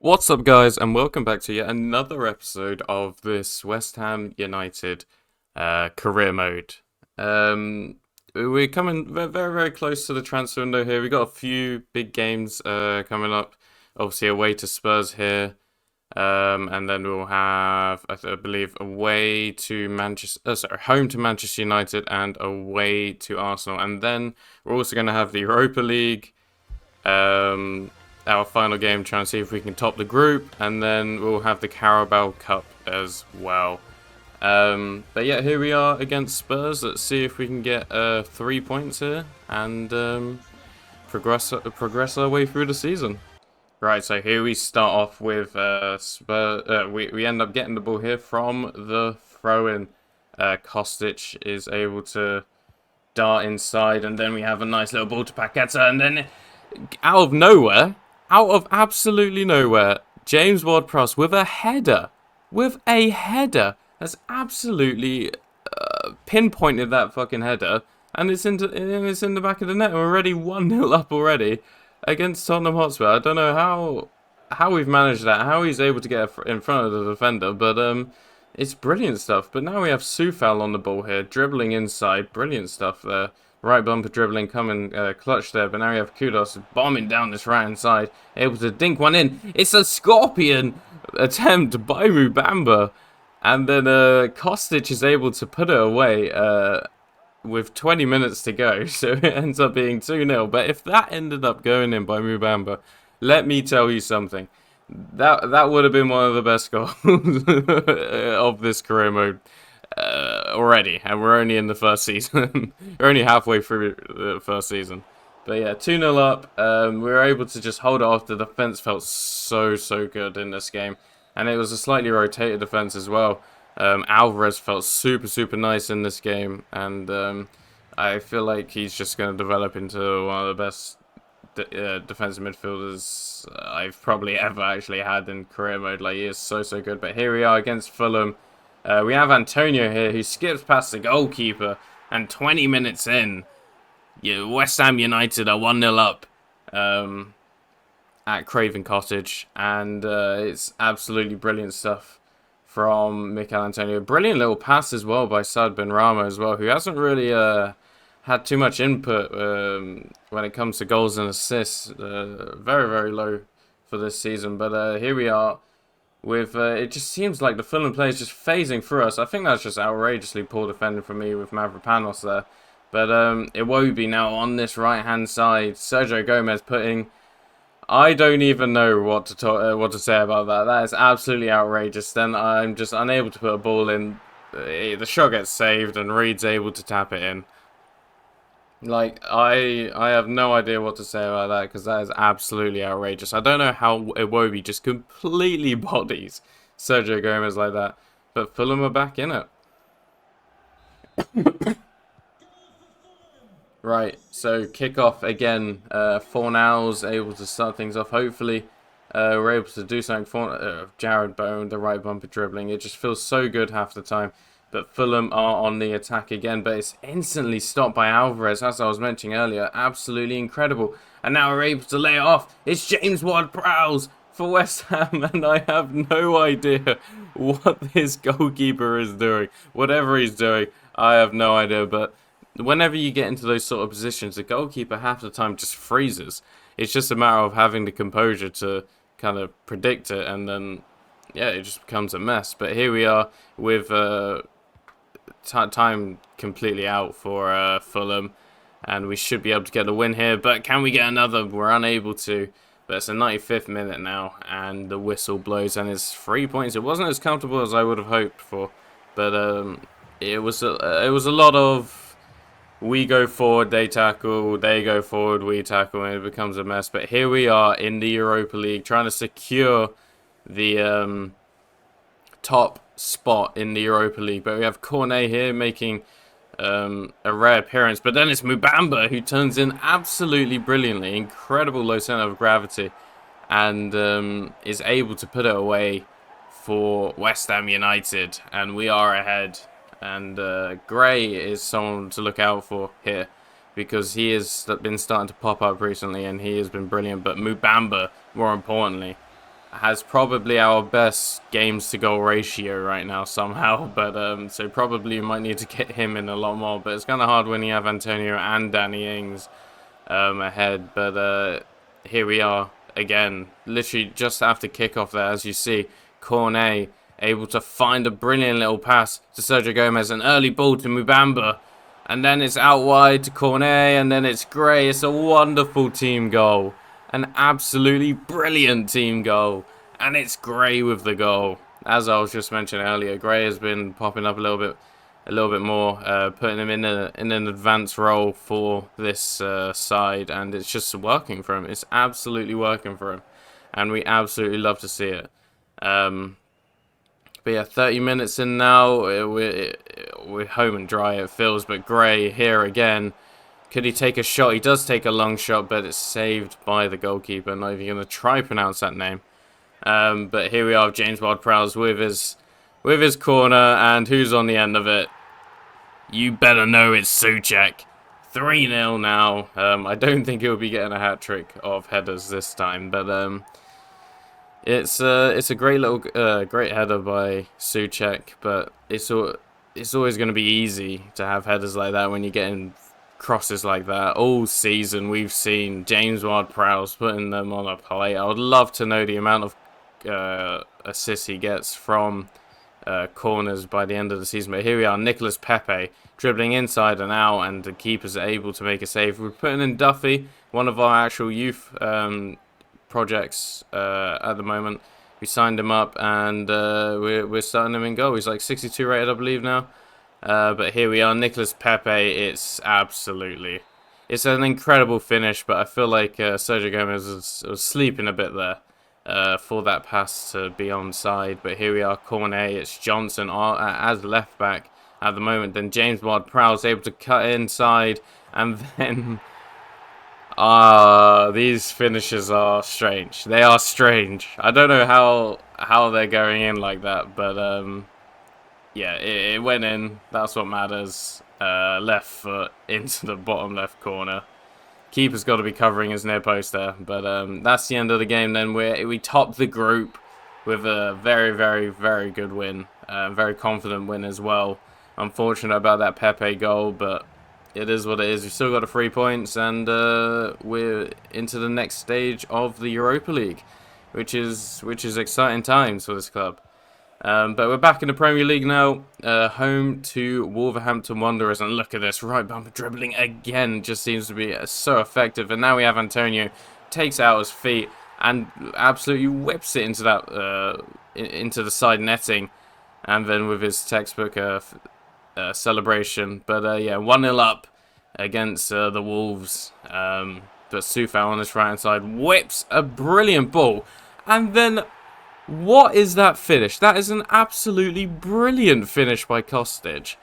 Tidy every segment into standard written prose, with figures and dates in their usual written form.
What's up, guys, and welcome back to yet another episode of this West Ham United career mode. We're coming very close to the transfer window here. We've got a few big games coming up. Obviously, away to Spurs here, and then we'll have, I believe, away to home to Manchester United, and away to Arsenal. And then we're also going to have the Europa League. Our final game, trying to see if we can top the group, and then we'll have the Carabao Cup as well. But yeah, here we are against Spurs. Let's see if we can get 3 points here and progress our way through the season. Right, so here we start off with Spurs. We end up getting the ball here from the throw-in. Kostic is able to dart inside, and then we have a nice little ball to Paqueta, and then out of nowhere, out of absolutely nowhere, James Ward-Prowse with a header. Has absolutely pinpointed that fucking header, and it's in the back of the net. We're already 1-0 up already against Tottenham Hotspur. I don't know how we've managed that, how he's able to get in front of the defender, but it's brilliant stuff. But now we have Soufal on the ball here, dribbling inside. Brilliant stuff there. Right bumper dribbling, coming clutch there, but now we have Kudos bombing down this right hand side, able to dink one in. It's a scorpion attempt by MUBAMA, and then Kostic is able to put it away with 20 minutes to go, so it ends up being 2-0. But if that ended up going in by MUBAMA, let me tell you something. That would have been one of the best goals of this career mode. Already, and we're only in the first season. We're only halfway through the first season. But yeah, 2-0 up. We were able to just hold it off. The defense felt so good in this game, and it was a slightly rotated defense as well. Alvarez felt super nice in this game, and I feel like he's just going to develop into one of the best defensive midfielders I've probably ever actually had in career mode. Like, he is so good. But here we are against Fulham. We have Antonio here, who skips past the goalkeeper, and 20 minutes in, West Ham United are 1-0 up at Craven Cottage, and it's absolutely brilliant stuff from Mikel Antonio. Brilliant little pass as well by Saad Benrahma as well, who hasn't really had too much input when it comes to goals and assists. Very low for this season, but here we are. With it just seems like the Fulham players just phasing through us. I think that's just outrageously poor defending from me with Mavropanos there. But Iwobi now on this right hand side. Sergio Gomez putting. I don't even know what to say about that. That is absolutely outrageous. Then I'm just unable to put a ball in. The shot gets saved and Reed's able to tap it in. Like, I have no idea what to say about that, because that is absolutely outrageous. I don't know how Iwobi just completely bodies Sergio Gomez like that, but Fulham are back in it. Right, so kickoff again. Fornals able to start things off. Hopefully, we're able to do something for Jared Bowen, the right bumper dribbling. It just feels so good half the time. But Fulham are on the attack again, but it's instantly stopped by Alvarez, as I was mentioning earlier. Absolutely incredible. And now we're able to lay it off. It's James Ward-Prowse for West Ham, and I have no idea what this goalkeeper is doing. Whatever he's doing, I have no idea. But whenever you get into those sort of positions, the goalkeeper half the time just freezes. It's just a matter of having the composure to kind of predict it, and then, yeah, it just becomes a mess. But here we are with time completely out for Fulham, and we should be able to get a win here. But can we get another? We're unable to. But it's the 95th minute now, and the whistle blows, and it's 3 points. It wasn't as comfortable as I would have hoped for, but it was a lot of we go forward, they tackle, they go forward, we tackle, and it becomes a mess. But here we are in the Europa League, trying to secure the top spot in the Europa League. But we have Cornet here making a rare appearance, but then it's MUBAMA who turns in absolutely brilliantly. Incredible low center of gravity, and is able to put it away for West Ham United, and we are ahead. And Gray is someone to look out for here, because he has been starting to pop up recently, and he has been brilliant. But MUBAMA, more importantly, has probably our best games to goal ratio right now somehow, but so probably you might need to get him in a lot more, but it's kind of hard when you have Antonio and Danny Ings ahead, but here we are again, literally just after kickoff there, as you see, Cornet able to find a brilliant little pass to Sergio Gomez, an early ball to MUBAMA, and then it's out wide to Cornet, and then it's Gray. It's a wonderful team goal. An absolutely brilliant team goal. And it's Gray with the goal. As I was just mentioning earlier, Gray has been popping up a little bit more, putting him in an advanced role for this side, and it's just working for him. It's absolutely working for him, and we absolutely love to see it. But yeah, 30 minutes in now, we're home and dry, it feels. But Gray here again. Could he take a shot? He does take a long shot, but it's saved by the goalkeeper. Not even going to try pronounce that name. But here we are, James Ward-Prowse with his corner, and who's on the end of it? You better know it's Souček. 3-0 now. I don't think he'll be getting a hat-trick of headers this time, but it's a great little great header by Souček, but it's always going to be easy to have headers like that when you're getting crosses like that. All season we've seen James Ward-Prowse putting them on a plate. I would love to know the amount of assists he gets from corners by the end of the season. But here we are, Nicolas Pepe dribbling inside and out, and the keeper's able to make a save. We're putting in Duffy, one of our actual youth projects at the moment. We signed him up, and we're starting him in goal. He's like 62 rated, I believe, now. But here we are, Nicolas Pepe. It's an incredible finish, but I feel like Sergio Gomez was sleeping a bit there for that pass to be onside. But here we are, Cornet. It's Johnson as left back at the moment. Then James Ward-Prowse able to cut inside, and then these finishes are strange. They are strange. I don't know how they're going in like that, but yeah, it went in. That's what matters. Left foot into the bottom left corner. Keeper's got to be covering his near post there. But that's the end of the game then. We topped the group with a very, very, very good win. Very confident win as well. Unfortunate about that Pepe goal, but it is what it is. We've still got the 3 points, and we're into the next stage of the Europa League, which is exciting times for this club. But we're back in the Premier League now, home to Wolverhampton Wanderers, and look at this, right bumper dribbling again, just seems to be so effective. And now we have Antonio, takes out his feet and absolutely whips it into that into the side netting, and then with his textbook celebration. But yeah, 1-0 up against the Wolves, but Soufal on his right hand side whips a brilliant ball, and then what is that finish? That is an absolutely brilliant finish by Kostic,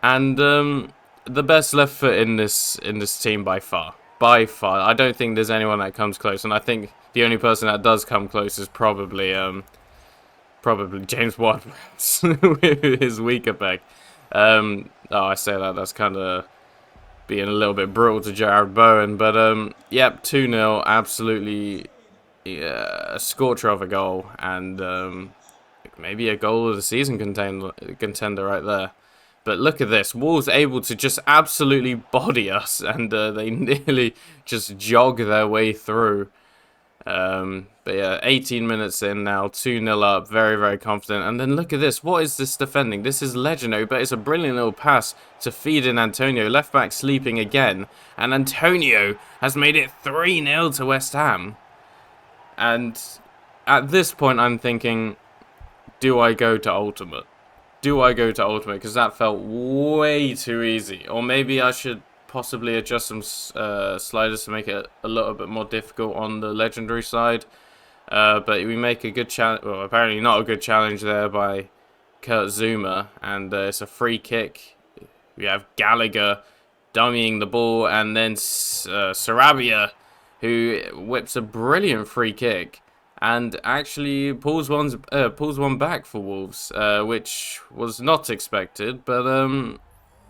and the best left foot in this team by far. By far, I don't think there's anyone that comes close, and I think the only person that does come close is probably James Ward-Prowse with his weaker peg. Oh, I say that's kind of being a little bit brutal to Jared Bowen, but yep, 2-0, absolutely. A scorcher of a goal, and maybe a goal of the season contender right there. But look at this, Wolves able to just absolutely body us, and they nearly just jog their way through. But yeah, 18 minutes in now, 2-0 up, very, very confident. And then look at this, what is this defending? This is legendary, but it's a brilliant little pass to feed in Antonio. Left back sleeping again, and Antonio has made it 3-0 to West Ham. And at this point, I'm thinking, do I go to Ultimate? Do I go to Ultimate? Because that felt way too easy. Or maybe I should possibly adjust some sliders to make it a little bit more difficult on the Legendary side. But we make a good challenge. Well, apparently not a good challenge there by Kurt Zouma. And it's a free kick. We have Gallagher dummying the ball. And then Sarabia, who whips a brilliant free kick and actually pulls one back for Wolves, which was not expected, but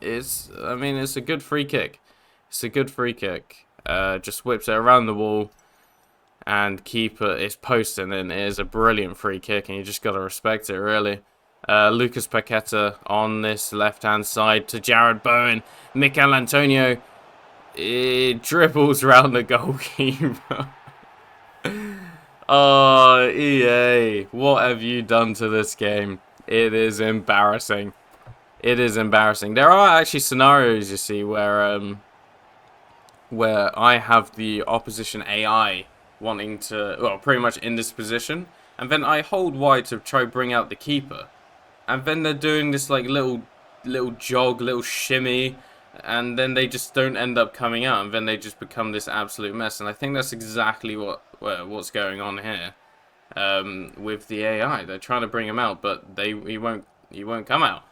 it's a good free kick. It's a good free kick. Just whips it around the wall, and keeper is posting, and it is a brilliant free kick, and you just got to respect it, really. Lucas Paqueta on this left-hand side to Jared Bowen. Mikel Antonio, it dribbles around the goalkeeper. Oh, EA, what have you done to this game? It is embarrassing. It is embarrassing. There are actually scenarios, you see, where I have the opposition AI wanting to, well, pretty much in this position, and then I hold wide to try bring out the keeper, and then they're doing this like little jog, little shimmy, and then they just don't end up coming out, and then they just become this absolute mess. And I think that's exactly what's going on here with the AI. They're trying to bring him out, but he won't come out.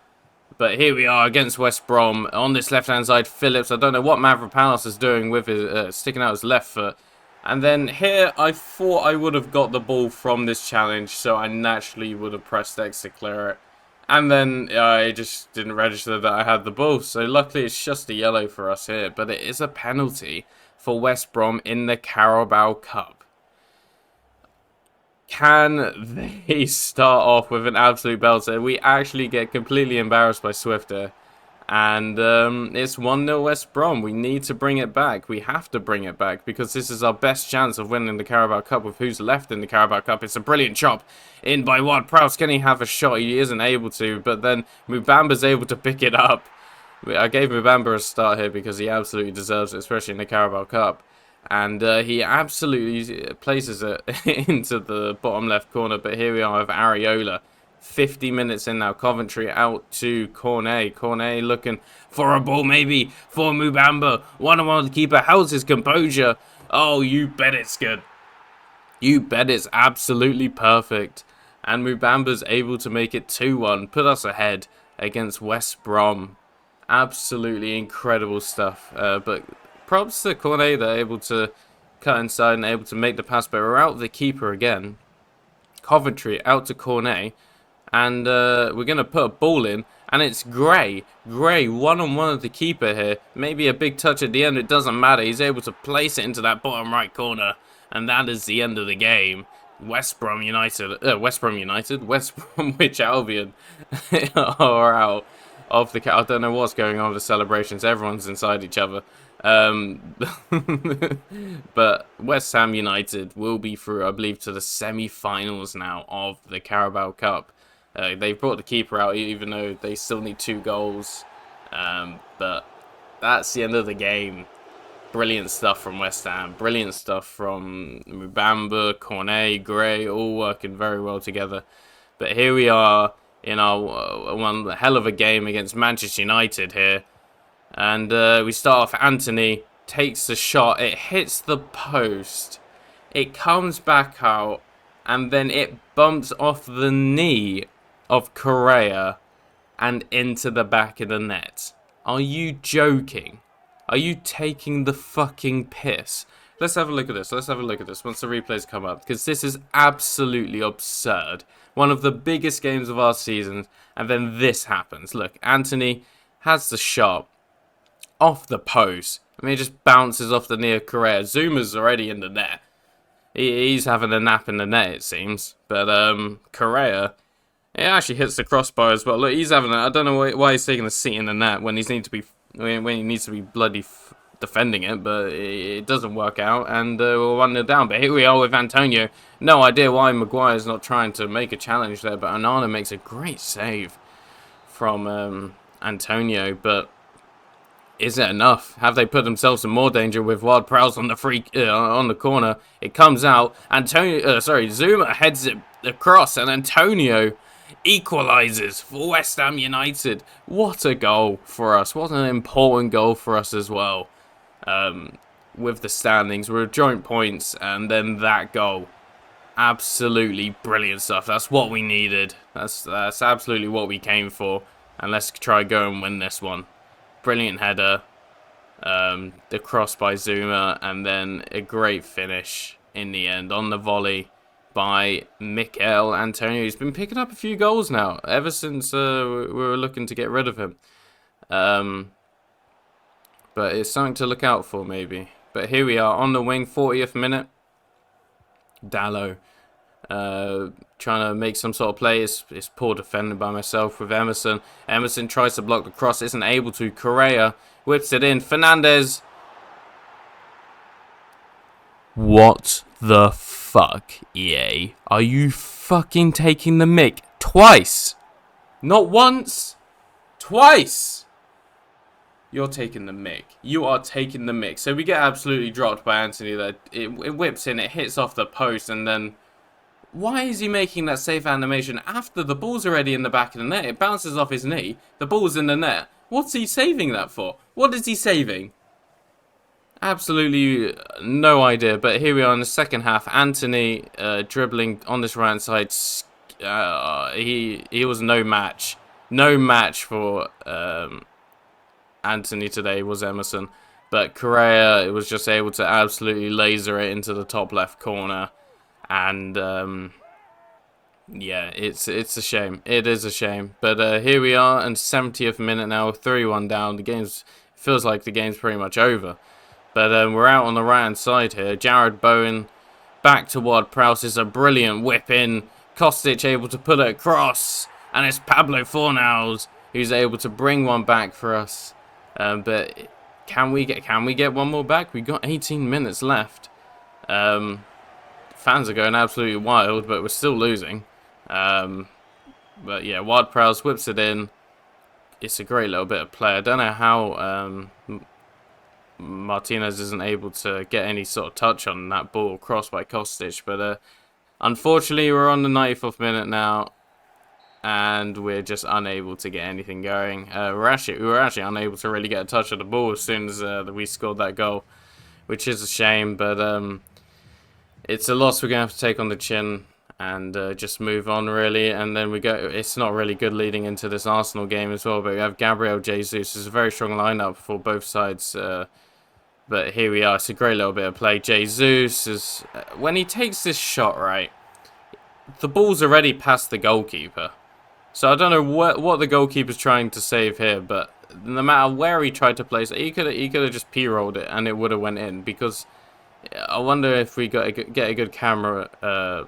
But here we are against West Brom on this left-hand side. Phillips, I don't know what Mavropanos is doing with his sticking out his left foot. And then here, I thought I would have got the ball from this challenge, so I naturally would have pressed X to clear it. And then I just didn't register that I had the ball. So luckily, it's just a yellow for us here. But it is a penalty for West Brom in the Carabao Cup. Can they start off with an absolute belter? We actually get completely embarrassed by Swift here. And it's 1-0 West Brom. We need to bring it back. We have to bring it back because this is our best chance of winning the Carabao Cup with who's left in the Carabao Cup. It's a brilliant chop in by Ward-Prowse. Can he have a shot? He isn't able to, but then MUBAMA's able to pick it up. I gave MUBAMA a start here because he absolutely deserves it, especially in the Carabao Cup. And he absolutely places it into the bottom left corner. But here we are with Areola. 50 minutes in now. Coventry out to Cornet. Cornet looking for a ball maybe for MUBAMA. One-on-one with the keeper. How's his composure? Oh, you bet it's good. You bet it's absolutely perfect. And MUBAMA's able to make it 2-1. Put us ahead against West Brom. Absolutely incredible stuff. But props to Cornet. They're able to cut inside and able to make the pass. But we're out of the keeper again. Coventry out to Cornet. And we're going to put a ball in. And it's Gray. Gray, one-on-one with the keeper here. Maybe a big touch at the end. It doesn't matter. He's able to place it into that bottom right corner. And that is the end of the game. West Bromwich Albion are out of the... I don't know what's going on with the celebrations. Everyone's inside each other. But West Ham United will be through, I believe, to the semi-finals now of the Carabao Cup. They've brought the keeper out, even though they still need 2 goals. But that's the end of the game. Brilliant stuff from West Ham. Brilliant stuff from MUBAMA, Cornet, Gray, all working very well together. But here we are in our one hell of a game against Manchester United here. And we start off. Anthony takes the shot. It hits the post. It comes back out. And then it bumps off the knee of Correa and into the back of the net. Are you joking? Are you taking the fucking piss? Let's have a look at this. Let's have a look at this once the replays come up. Because this is absolutely absurd. One of the biggest games of our season. And then this happens. Look, Anthony has the shot off the post. I mean, it just bounces off the knee of Correa. Zuma's already in the net. He's having a nap in the net, it seems. But Correa, it actually hits the crossbar as well. Look, he's having I don't know why he's taking a seat in the net when he needs to be bloody defending it. But it doesn't work out, and we're 1-0 down. But here we are with Antonio. No idea why Maguire's not trying to make a challenge there. But Onana makes a great save from Antonio. But is it enough? Have they put themselves in more danger with Ward-Prowse on the on the corner? It comes out. Zuma heads it across, and Antonio equalises for West Ham United. What a goal for us! What an important goal for us as well. With the standings, we're at joint points, and then that goal, absolutely brilliant stuff. That's what we needed. That's absolutely what we came for. And let's try go and win this one. Brilliant header, the cross by Zuma, and then a great finish in the end on the volley by Mikel Antonio. He's been picking up a few goals now ever since we were looking to get rid of him. But it's something to look out for maybe. But here we are on the wing, 40th minute. Dallo trying to make some sort of play. It's poor defending by myself with Emerson. Emerson tries to block the cross, isn't able to. Correa whips it in. Fernandez. What the fuck, EA? Are you fucking taking the mick? Twice! Not once! Twice! You're taking the mick. You are taking the mick. So we get absolutely dropped by Anthony there. It whips in, it hits off the post, and then... Why is he making that safe animation after the ball's already in the back of the net? It bounces off his knee. The ball's in the net. What's he saving that for? What is he saving? Absolutely no idea. But here we are in the second half. Anthony dribbling on this right side. He was no match. No match for Anthony today was Emerson. But Correa was just able to absolutely laser it into the top left corner. And yeah, it's a shame. It is a shame. But here we are in 70th minute now, 3-1 down. Feels like the game's pretty much over. But we're out on the right hand side here. Jared Bowen back to Ward-Prowse. Is a brilliant whip in. Kostic able to put it across, and it's Pablo Fornals who's able to bring one back for us. But can we get one more back? We got 18 minutes left. Fans are going absolutely wild, but we're still losing. But yeah, Ward-Prowse whips it in. It's a great little bit of play. I don't know how Martinez isn't able to get any sort of touch on that ball crossed by Kostic, but unfortunately we're on the 94th minute now, and we're just unable to get anything going. We were actually unable to really get a touch of the ball as soon as we scored that goal, which is a shame. But it's a loss we're gonna have to take on the chin and just move on really. And then we go. It's not really good leading into this Arsenal game as well. But we have Gabriel Jesus. It's a very strong lineup for both sides. But here we are. It's a great little bit of play. Jesus is when he takes this shot, right, the ball's already past the goalkeeper. So I don't know what the goalkeeper's trying to save here, but no matter where he tried to place it, he could have just p-rolled it and it would have went in. Because I wonder if we get a good camera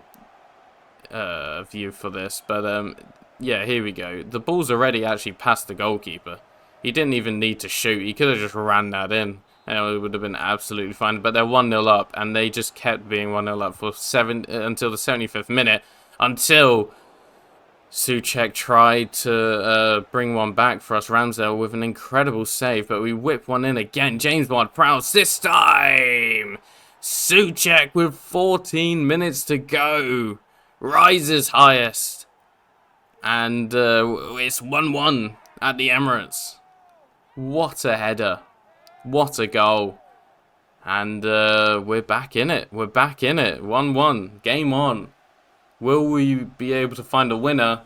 view for this. But yeah, here we go. The ball's already actually past the goalkeeper. He didn't even need to shoot. He could have just ran that in. It would have been absolutely fine. But they're 1-0 up, and they just kept being 1-0 up for until the 75th minute, until Souček tried to bring one back for us. Ramsdale with an incredible save, but we whip one in again. James Ward-Prowse this time. Souček with 14 minutes to go rises highest, and it's 1-1 at the Emirates. What a header. What a goal. And we're back in it. We're back in it. 1-1. Game on. Will we be able to find a winner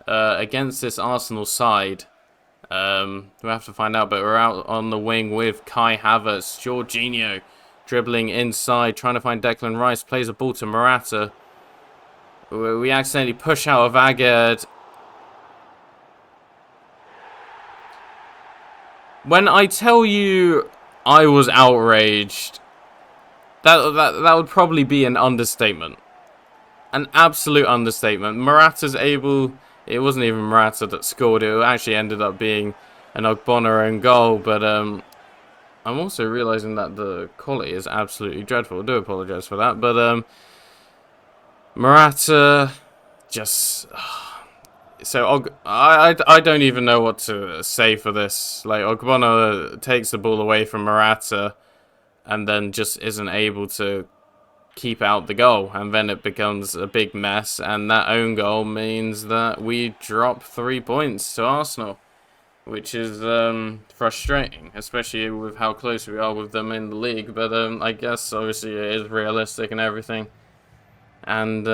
against this Arsenal side? We'll have to find out. But we're out on the wing with Kai Havertz. Jorginho dribbling inside, trying to find Declan Rice. Plays a ball to Morata. We accidentally push out of Agard. When I tell you I was outraged, that would probably be an understatement. An absolute understatement. Morata's able... It wasn't even Morata that scored. It actually ended up being an Ogbonna own goal. But I'm also realising that the quality is absolutely dreadful. I do apologise for that. But Morata just... So I don't even know what to say for this. Like, Ogbonna takes the ball away from Morata and then just isn't able to keep out the goal, and then it becomes a big mess, and that own goal means that we drop 3 points to Arsenal, which is frustrating, especially with how close we are with them in the league. But I guess obviously it is realistic and everything, and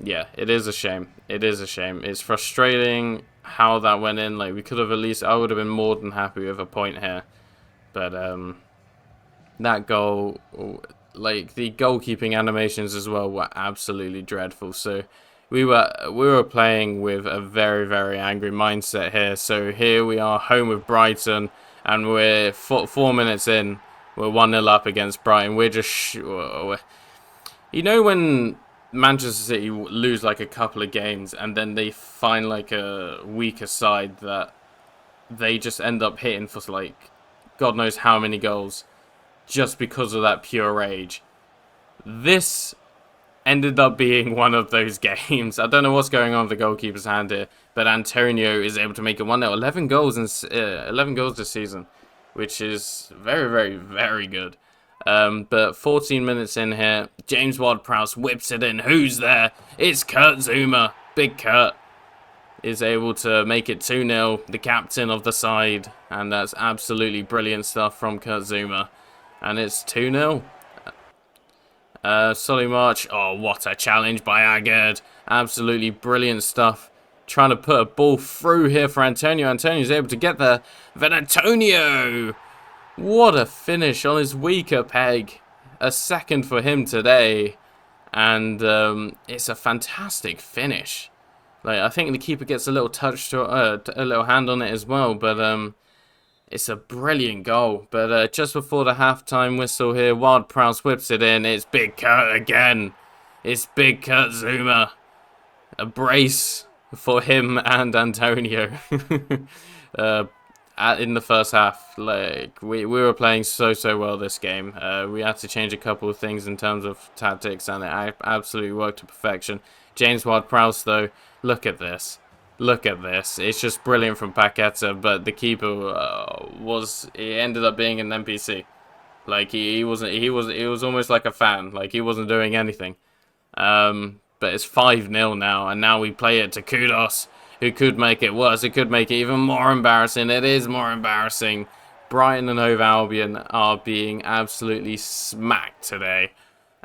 yeah, it is a shame. It is a shame. It's frustrating how that went in. Like, we could have at least... I would have been more than happy with a point here. But that goal... Like, the goalkeeping animations as well were absolutely dreadful. So we were playing with a very, very angry mindset here. So here we are, home with Brighton. And we're 4 minutes in. We're 1-0 up against Brighton. We're just... You know when Manchester City lose like a couple of games and then they find like a weaker side that they just end up hitting for like God knows how many goals just because of that pure rage. This ended up being one of those games. I don't know what's going on with the goalkeeper's hand here, but Antonio is able to make it 1-0. 11 goals in 11 goals this season, which is very, very, very good. But 14 minutes in here, James Ward-Prowse whips it in. Who's there? It's Kurt Zuma. Big Kurt is able to make it 2-0, the captain of the side, and that's absolutely brilliant stuff from Kurt Zuma. And it's 2-0. Solly March, oh, what a challenge by Agard. Absolutely brilliant stuff. Trying to put a ball through here for Antonio. Antonio's able to get there. Then Antonio! What a finish on his weaker peg. A second for him today. And it's a fantastic finish. Like, I think the keeper gets a little touch to a little hand on it as well, but it's a brilliant goal. But just before the halftime whistle here, Ward-Prowse whips it in. It's Big Kurt again. It's Big Kurt Zuma. A brace for him and Antonio. In the first half, like we were playing so well this game. We had to change a couple of things in terms of tactics, and it absolutely worked to perfection. James Ward-Prowse, though, look at this. Look at this. It's just brilliant from Paqueta, but the keeper he ended up being an NPC. Like he was almost like a fan. Like he wasn't doing anything. But it's 5-0 now, and now we play it to Kudos, who could make it worse. It could make it even more embarrassing. It is more embarrassing. Brighton and Hove Albion are being absolutely smacked today.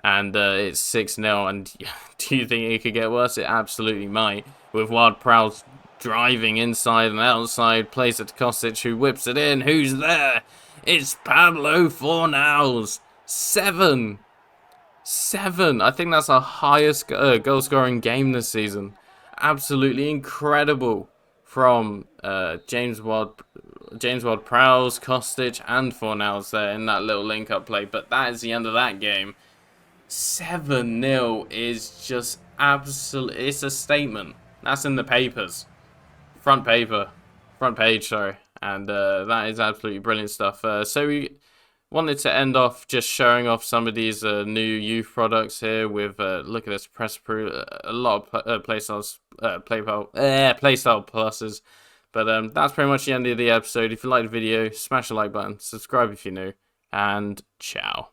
And it's 6-0. And do you think it could get worse? It absolutely might. With Ward-Prowse driving inside and outside. Plays it to Kostic, who whips it in. Who's there? It's Pablo Fornals. 7. I think that's our highest goal-scoring game this season. Absolutely incredible from James Ward-Prowse, Kostic, and Fornals there in that little link-up play. But that is the end of that game. 7-0 is just absolute. It's a statement. That's in the papers, front page, sorry. And that is absolutely brilliant stuff. So we wanted to end off just showing off some of these new youth products here with look at this press through a lot of playstyle pluses. But that's pretty much the end of the episode. If you liked the video, smash the like button, subscribe if you're new, and ciao.